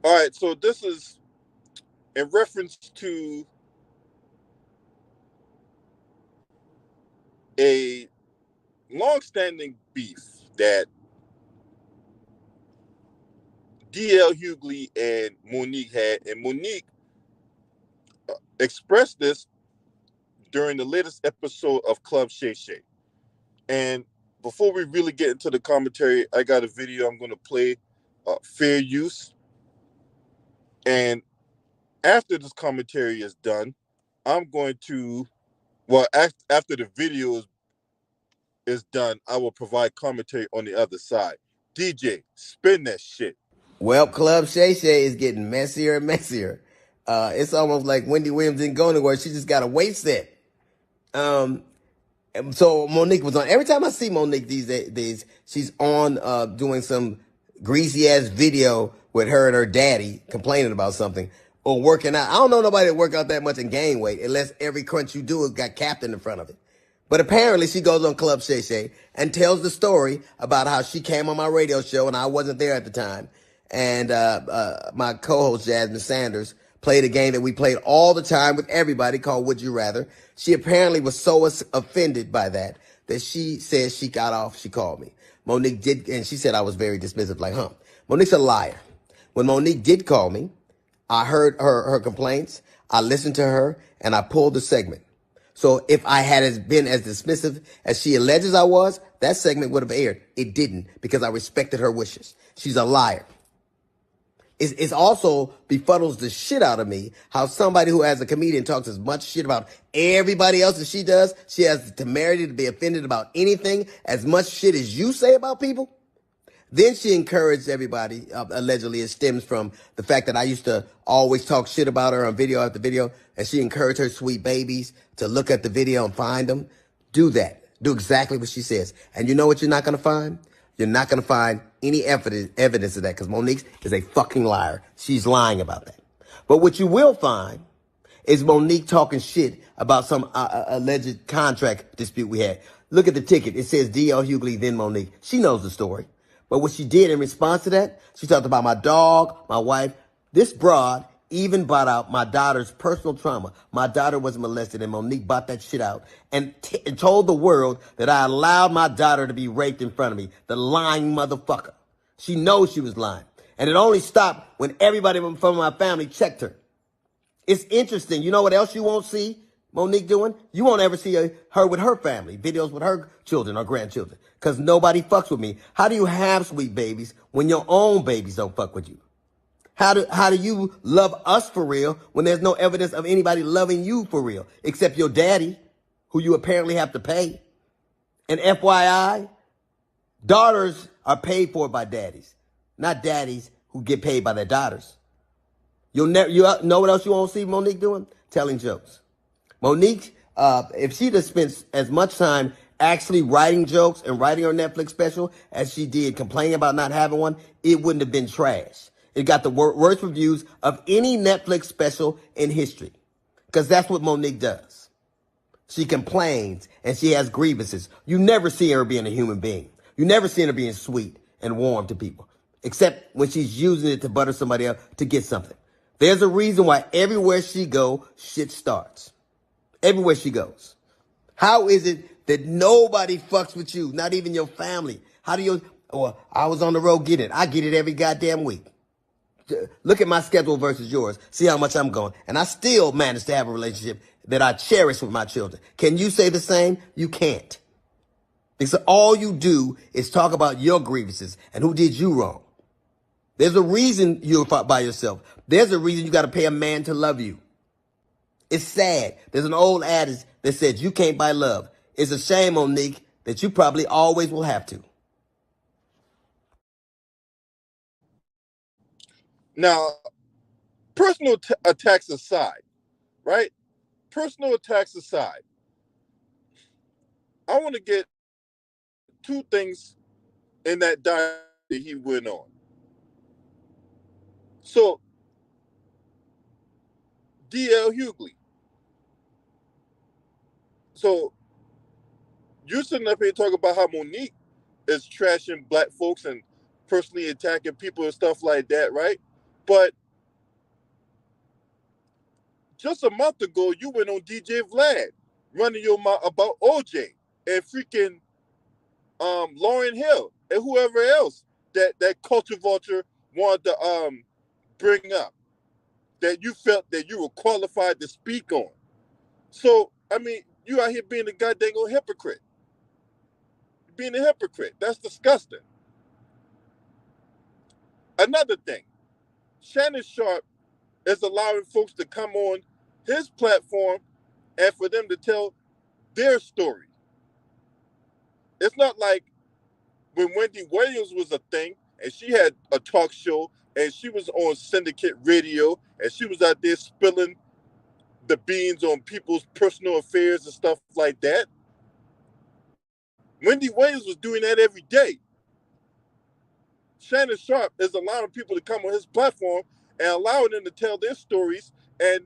All right, so this is in reference to a long-standing beef that DL Hughley and Monique had, and Monique expressed this during the latest episode of Club Shay Shay. And before we really get into the commentary, I got a video I'm going to play, fair use. And after this commentary is done, I'm going to, well, after the video is done, I will provide commentary on the other side. DJ, spin that shit. Well, Club Shay Shay is getting messier and messier. It's almost like Wendy Williams didn't go anywhere. She just got a weight set. Um, so Monique was on. Every time I see Monique these days, she's on doing some greasy ass video with her and her daddy complaining about something or working out. I don't know nobody that work out that much and gain weight unless every crunch you do has got Captain in front of it. But apparently she goes on Club Shay Shay and tells the story about how she came on my radio show and I wasn't there at the time. And my co-host Jasmine Sanders played a game that we played all the time with everybody called Would You Rather. She apparently was so offended by that she said she got off. She called me. Monique did, and she said I was very dismissive, like, huh? Monique's a liar. When Monique did call me, I heard her complaints. I listened to her, and I pulled the segment. So if I had been as dismissive as she alleges I was, that segment would have aired. It didn't because I respected her wishes. She's a liar. It's also befuddles the shit out of me how somebody who as a comedian talks as much shit about everybody else as she does. She has the temerity to be offended about anything as much shit as you say about people. Then she encouraged everybody, allegedly it stems from the fact that I used to always talk shit about her on video after video, and she encouraged her sweet babies to look at the video and find them. Do that. Do exactly what she says. And you know what you're not going to find? You're not going to find any evidence of that because Monique is a fucking liar. She's lying about that. But what you will find is Monique talking shit about some alleged contract dispute we had. Look at the ticket. It says D.L. Hughley, then Monique. She knows the story. But what she did in response to that, she talked about my dog, my wife. This broad even bought out my daughter's personal trauma. My daughter was molested, and Monique bought that shit out and told the world that I allowed my daughter to be raped in front of me. The lying motherfucker. She knows she was lying. And it only stopped when everybody from my family checked her. It's interesting. You know what else you won't see Monique doing? You won't ever see her with her family, videos with her children or grandchildren, because nobody fucks with me. How do you have sweet babies when your own babies don't fuck with you? How do you love us for real when there's no evidence of anybody loving you for real, except your daddy, who you apparently have to pay? And FYI, daughters are paid for by daddies, not daddies who get paid by their daughters. You know what else you won't see Monique doing? Telling jokes. Monique, if she'd have spent as much time actually writing jokes and writing her Netflix special as she did complaining about not having one, it wouldn't have been trash. It got the worst reviews of any Netflix special in history. Because that's what Monique does. She complains and she has grievances. You never see her being a human being. You never see her being sweet and warm to people. Except when she's using it to butter somebody up to get something. There's a reason why everywhere she goes, shit starts. Everywhere she goes. How is it that nobody fucks with you? Not even your family. How do you, or I was on the road getting it. I get it every goddamn week. Look at my schedule versus yours. See how much I'm going. And I still manage to have a relationship that I cherish with my children. Can you say the same? You can't. Because all you do is talk about your grievances and who did you wrong. There's a reason you're by yourself. There's a reason you got to pay a man to love you. It's sad. There's an old adage that says you can't buy love. It's a shame, Monique, that you probably always will have to. Now, personal attacks aside, right? Personal attacks aside, I want to get two things in that diary he went on. So, D.L. Hughley. So, you're sitting up here talking about how Monique is trashing black folks and personally attacking people and stuff like that, right? But just a month ago, you went on DJ Vlad running your mouth about OJ and freaking Lauryn Hill and whoever else that culture vulture wanted to bring up that you felt that you were qualified to speak on. So I mean, you out here being a goddamn hypocrite. Being a hypocrite. That's disgusting. Another thing, Shannon Sharpe is allowing folks to come on his platform and for them to tell their story. It's not like when Wendy Williams was a thing and she had a talk show and she was on syndicate radio and she was out there spilling the beans on people's personal affairs and stuff like that. Wendy Williams was doing that every day. Shannon Sharpe is allowing people to come on his platform and allowing them to tell their stories, and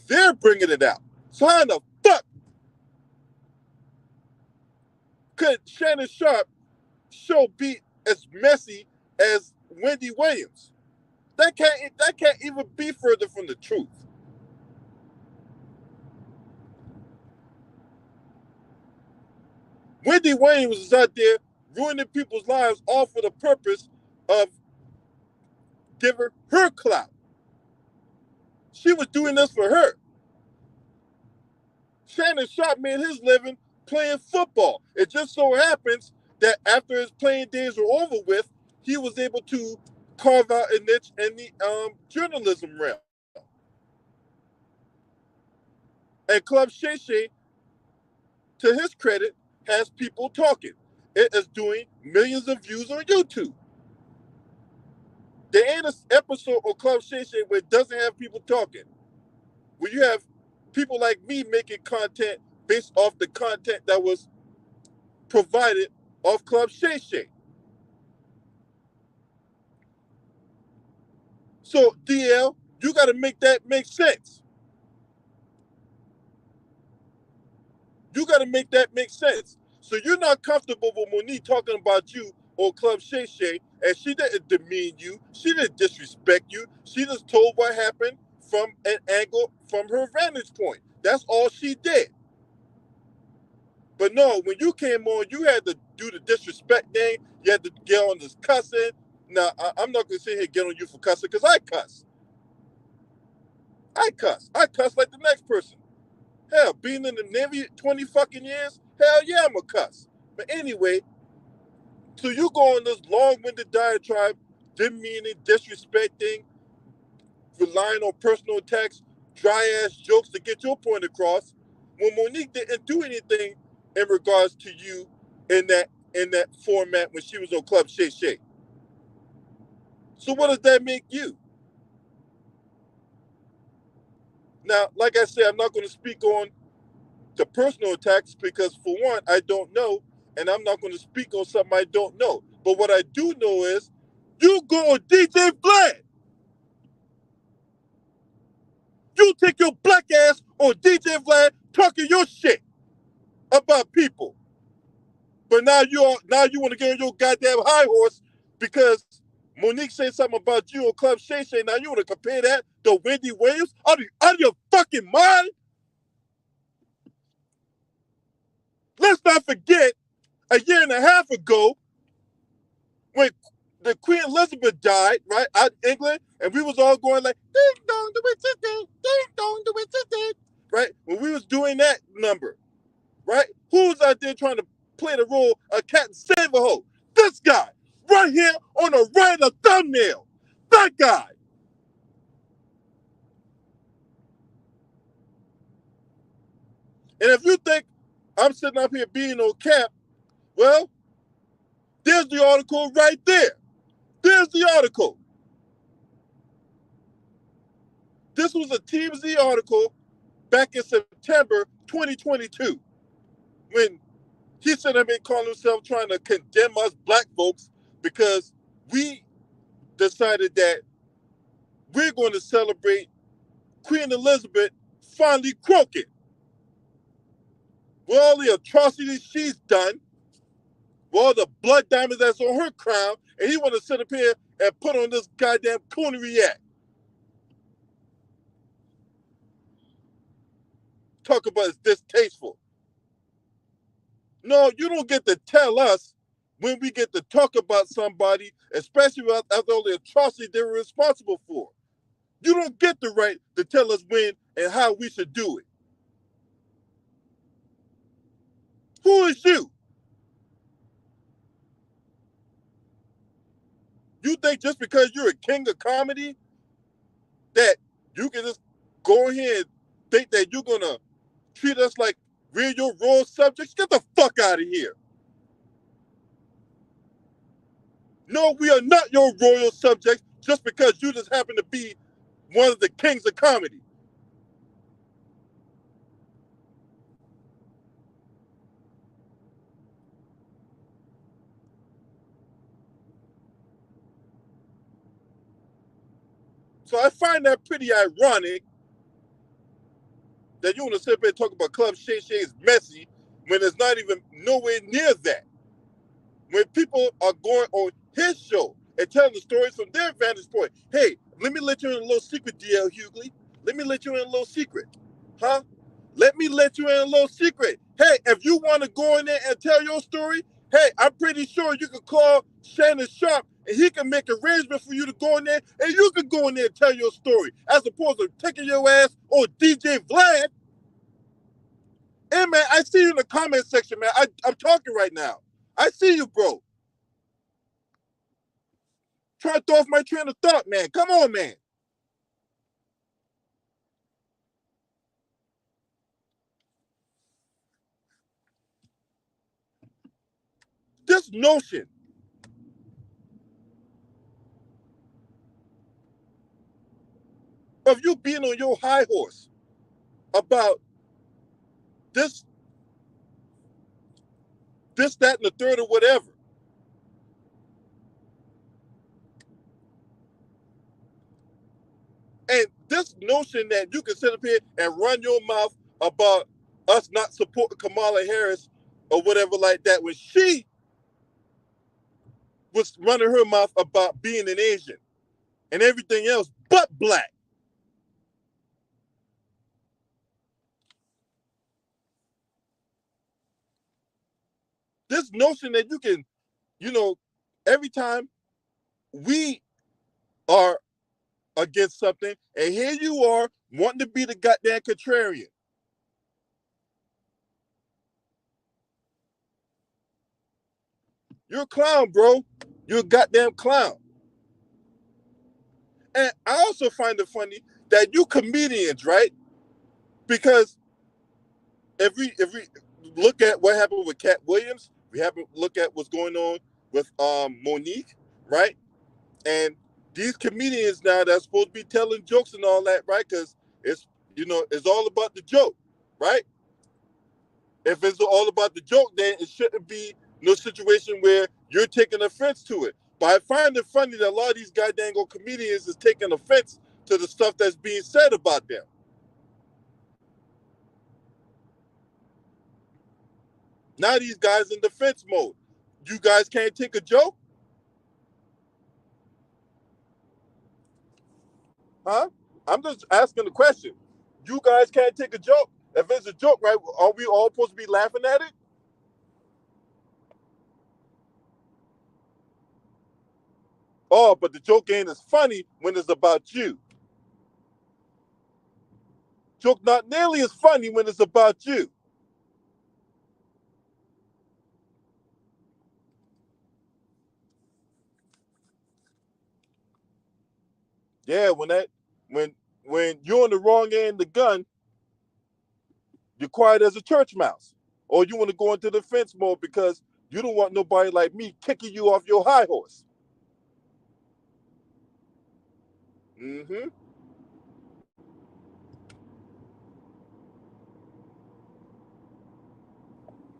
they're bringing it out. So how in the fuck could Shannon Sharpe show be as messy as Wendy Williams? That can't even be further from the truth. Wendy Williams is out there ruining people's lives all for the purpose of giving her clout. She was doing this for her. Shannon Sharpe made his living playing football. It just so happens that after his playing days were over with, he was able to carve out a niche in the journalism realm. And Club Shay Shay, to his credit, has people talking. It is doing millions of views on YouTube. There ain't an episode of Club Shay Shay where it doesn't have people talking. Where you have people like me making content based off the content that was provided off Club Shay Shay. So DL, you got to make that make sense. You got to make that make sense. So you're not comfortable with Monique talking about you on Club Shay Shay, and she didn't demean you. She didn't disrespect you. She just told what happened from an angle from her vantage point. That's all she did. But no, when you came on, you had to do the disrespect thing. You had to get on this cussing. Now, I'm not going to sit here and get on you for cussing because I cuss. I cuss. I cuss like the next person. Hell, being in the Navy 20 fucking years, hell yeah, I'm a cuss. But anyway, so you go on this long-winded diatribe, demeaning, disrespecting, relying on personal attacks, dry-ass jokes to get your point across, when Monique didn't do anything in regards to you in that format when she was on Club Shay Shay. So what does that make you? Now, like I said, I'm not going to speak on the personal attacks because, for one, I don't know, and I'm not going to speak on something I don't know. But what I do know is you go on DJ Vlad. You take your black ass on DJ Vlad talking your shit about people. But now you want to get on your goddamn high horse because Monique said something about you on Club Shay Shay. Now you want to compare that to Wendy Williams? Out of your fucking mind? Let's not forget a year and a half ago when the Queen Elizabeth died, right, out in England, and we was all going like, ding dong, the witch's dead, ding dong, the witch's dead, right? When we was doing that number, right? Who was out there trying to play the role of Captain Save-A-Ho? This guy, right here on the right of the thumbnail. That guy. And if you think I'm sitting up here being on cap, well, there's the article right there. There's the article. This was a TMZ article back in September 2022 when he should have been calling himself trying to condemn us black folks because we decided that we're going to celebrate Queen Elizabeth finally croaking. With all the atrocities she's done, with all the blood diamonds that's on her crown, and he want to sit up here and put on this goddamn coonery act. Talk about it's distasteful. No, you don't get to tell us when we get to talk about somebody, especially after all the atrocities they were responsible for. You don't get the right to tell us when and how we should do it. Who is you? You think just because you're a king of comedy that you can just go ahead and think that you're gonna treat us like we're your royal subjects? Get the fuck out of here. No, we are not your royal subjects just because you just happen to be one of the kings of comedy. So I find that pretty ironic that you want to sit there and talk about Club Shay Shay is messy when it's not even nowhere near that. When people are going on his show and telling the stories from their vantage point, hey, let me let you in a little secret, DL Hughley. Let me let you in a little secret. Huh? Let me let you in a little secret. Hey, if you want to go in there and tell your story, hey, I'm pretty sure you can call Shannon Sharpe and he can make arrangements for you to go in there and you can go in there and tell your story as opposed to taking your ass on DJ Vlad. Hey, man, I see you in the comment section, man. I'm talking right now. I see you, bro. Try to throw off my train of thought, man. Come on, man. This notion of you being on your high horse about this, that, and the third, or whatever. And this notion that you can sit up here and run your mouth about us not supporting Kamala Harris or whatever like that when she was running her mouth about being an Asian and everything else but black. This notion that you can, you know, every time we are against something, and here you are wanting to be the goddamn contrarian. You're a clown, bro. You're a goddamn clown. And I also find it funny that you comedians, right? Because if we look at what happened with Cat Williams, we have to look at what's going on with Monique, right? And these comedians now that's supposed to be telling jokes and all that, right? Because it's it's all about the joke, right? If it's all about the joke, then it shouldn't be no situation where you're taking offense to it. But I find it funny that a lot of these goddamn comedians is taking offense to the stuff that's being said about them. Now these guys in defense mode. You guys can't take a joke, huh? I'm just asking the question. You guys can't take a joke. If it's a joke, right? Are we all supposed to be laughing at it? Oh, but the joke ain't as funny when it's about you. Joke not nearly as funny when it's about you. Yeah, when when you're on the wrong end of the gun, you're quiet as a church mouse. Or you want to go into defense mode because you don't want nobody like me kicking you off your high horse. Mm-hmm.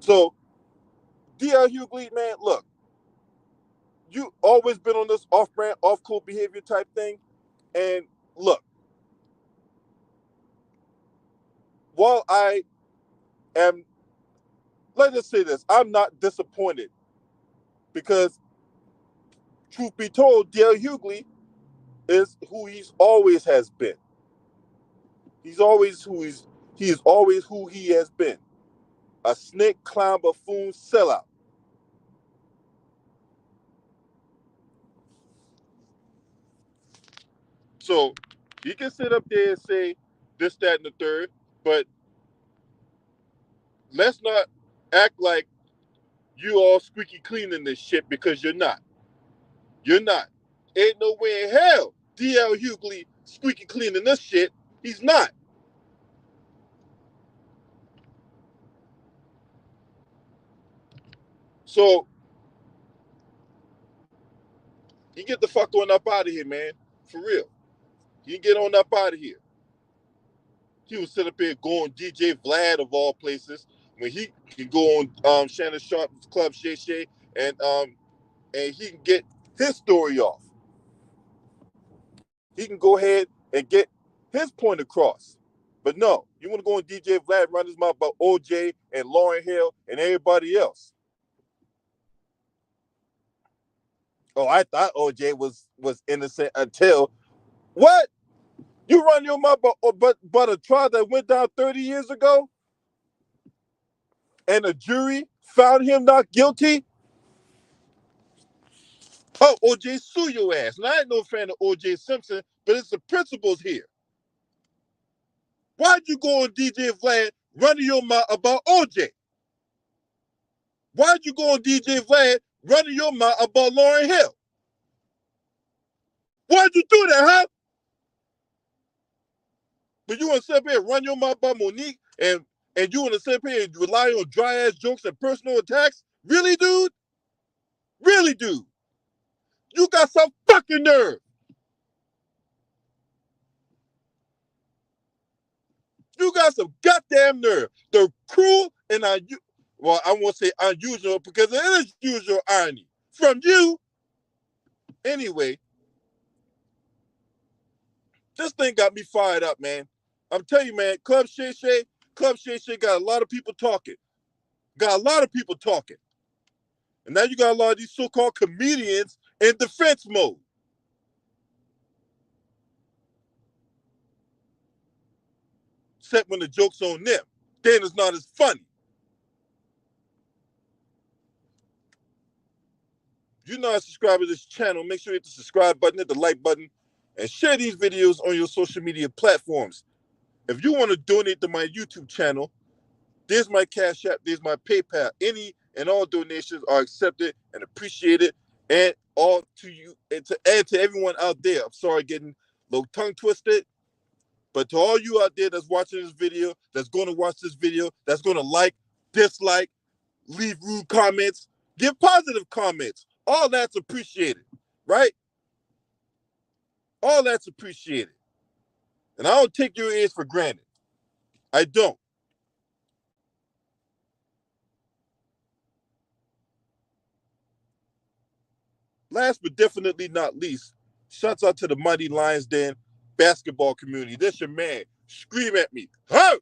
So, D.L. Hughley, man, look, you always been on this off-brand, off-cool behavior type thing. And look, while I am, let's just say this, I'm not disappointed because Truth be told, Dale Hughley is who he's always has been. He is always who he has been. A snake, clown, buffoon, sellout. So he can sit up there and say this, that, and the third, but let's not act like you all squeaky clean in this shit because you're not. You're not. Ain't no way in hell DL Hughley squeaky clean in this shit. He's not. So you get the fuck on up out of here, man. For real. You get on up out of here. He was sit up here going DJ Vlad of all places when he can go on Shannon Sharpe's Club Shay Shay and he can get his story off. He can go ahead and get his point across. But no, you want to go on DJ Vlad run his mouth about OJ and Lauryn Hill and everybody else. Oh, I thought OJ was innocent until what? You run your mouth but a trial that went down 30 years ago and a jury found him not guilty? Oh, OJ, sue your ass. Now, I ain't no fan of OJ Simpson, but it's the principles here. Why'd you go on DJ Vlad running your mouth about OJ? Why'd you go on DJ Vlad running your mouth about Lauryn Hill? Why'd you do that, huh? But you want to sit up here and run your mouth about Monique and you want to sit up here and rely on dry ass jokes and personal attacks? Really, dude? Really, dude? You got some fucking nerve. You got some goddamn nerve. The cruel and well, I won't say unusual because it is usual irony from you. Anyway, this thing got me fired up, man. I'm telling you, man, Club Shay Shay got a lot of people talking. Got a lot of people talking. And now you got a lot of these so-called comedians in defense mode. Except when the joke's on them. Then it's not as funny. If you're not subscribed to this channel, make sure you hit the subscribe button, hit the like button, and share these videos on your social media platforms. If you want to donate to my YouTube channel, there's my Cash App, there's my PayPal. Any and all donations are accepted and appreciated. And all to you and to everyone out there. I'm sorry getting a little tongue twisted. But to all you out there that's watching this video, that's going to watch this video, that's going to like, dislike, leave rude comments, give positive comments. All that's appreciated, right? All that's appreciated. And I don't take your ears for granted. I don't. Last but definitely not least, shouts out to the Mighty Lions Den basketball community. This your man. Scream at me. Huh?